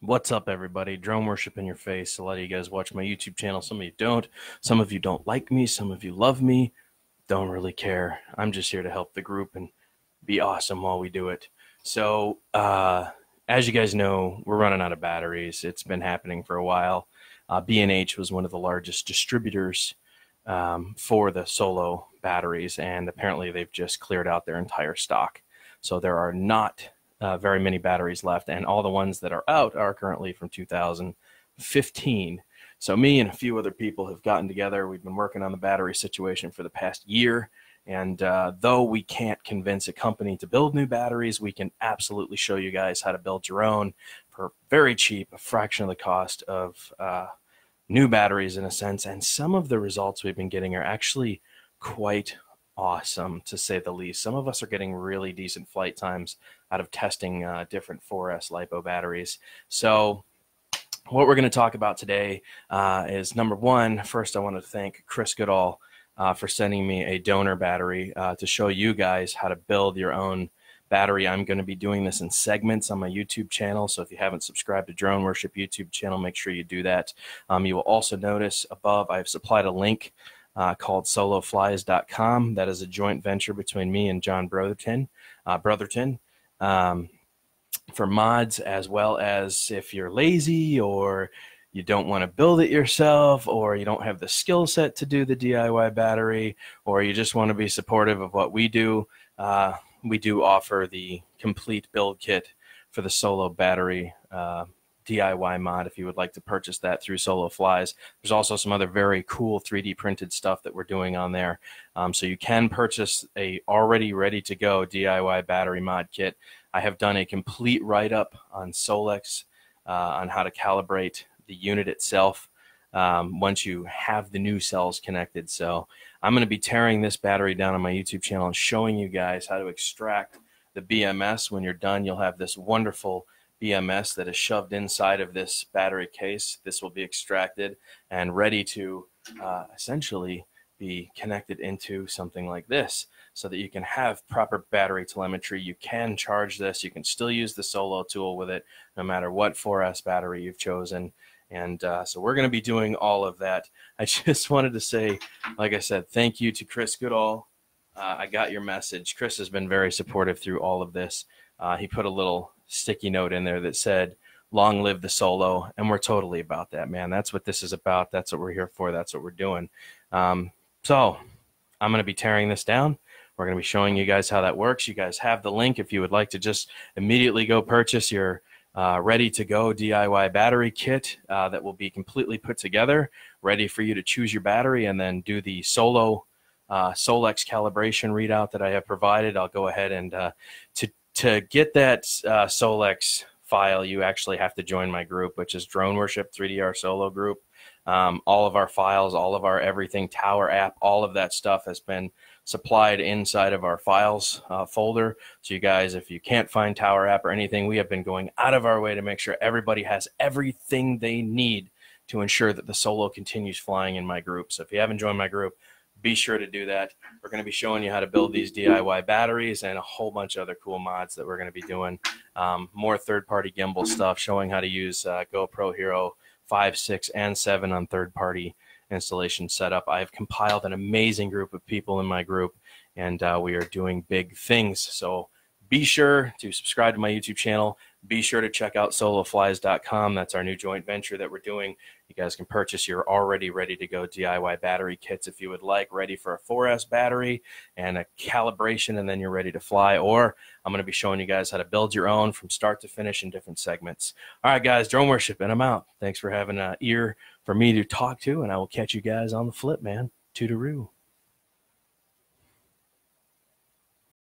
What's up, everybody? Drone worship in your face. A lot of you guys watch my YouTube channel. Some of you don't. Some of you don't like me. Some of you love me. Don't really care. I'm just here to help the group and be awesome while we do it. So, as you guys know, we're running out of batteries. It's been happening for a while. B&H was one of the largest distributors for the Solo batteries, and apparently they've just cleared out their entire stock. So there are not very many batteries left, and all the ones that are out are currently from 2015. So me and a few other people have gotten together. We've been working on the battery situation for the past year, and though we can't convince a company to build new batteries, we can absolutely show you guys how to build your own for very cheap, a fraction of the cost of new batteries in a sense. And some of the results we've been getting are actually quite awesome, to say the least. Some of us are getting really decent flight times out of testing different 4S LiPo batteries. So what we're going to talk about today is number one. First, I want to thank Chris Goodall for sending me a donor battery to show you guys how to build your own battery. I'm going to be doing this in segments on my YouTube channel, so if you haven't subscribed to Drone Worship YouTube channel, make sure you do that. You will also notice above I've supplied a link called soloflies.com. That is a joint venture between me and John Brotherton. For mods, as well as if you're lazy or you don't want to build it yourself, or you don't have the skill set to do the DIY battery, or you just want to be supportive of what we do offer the complete build kit for the Solo battery DIY mod if you would like to purchase that through Solo Flies. There's also some other very cool 3D printed stuff that we're doing on there. So you can purchase a already ready to go DIY battery mod kit. I have done a complete write-up on Solex on how to calibrate the unit itself once you have the new cells connected. So I'm going to be tearing this battery down on my YouTube channel and showing you guys how to extract the BMS. When you're done, you'll have this wonderful BMS that is shoved inside of this battery case. This will be extracted and ready to essentially be connected into something like this so that you can have proper battery telemetry. You can charge this. You can still use the Solo tool with it no matter what 4S battery you've chosen. And so we're going to be doing all of that. I just wanted to say, like I said, thank you to Chris Goodall. I got your message. Chris has been very supportive through all of this. He put a little sticky note in there that said, "Long live the Solo," and we're totally about that, man. That's what this is about. That's what we're here for. That's what we're doing. So I'm going to be tearing this down. We're going to be showing you guys how that works. You guys have the link if you would like to just immediately go purchase your ready-to-go DIY battery kit that will be completely put together, ready for you to choose your battery and then do the Solo Solex calibration readout that I have provided. I'll go ahead and to get that Solex file, you actually have to join my group, which is Drone Worship 3DR Solo Group. All of our files, all of our everything, Tower app, all of that stuff has been supplied inside of our files folder. So you guys, if you can't find Tower app or anything, we have been going out of our way to make sure everybody has everything they need to ensure that the Solo continues flying in my group. So if you haven't joined my group, be sure to do that. We're going to be showing you how to build these DIY batteries and a whole bunch of other cool mods that we're going to be doing. More third-party gimbal stuff, showing how to use GoPro Hero 5, 6, and 7 on third-party installation setup. I've compiled an amazing group of people in my group, and we are doing big things. So be sure to subscribe to my YouTube channel. Be sure to check out soloflies.com. That's our new joint venture that we're doing. You guys can purchase your already ready-to-go DIY battery kits if you would like, ready for a 4S battery and a calibration, and then you're ready to fly. Or I'm going to be showing you guys how to build your own from start to finish in different segments. All right, guys, drone worship, and I'm out. Thanks for having an ear for me to talk to, and I will catch you guys on the flip, man. Toodaloo.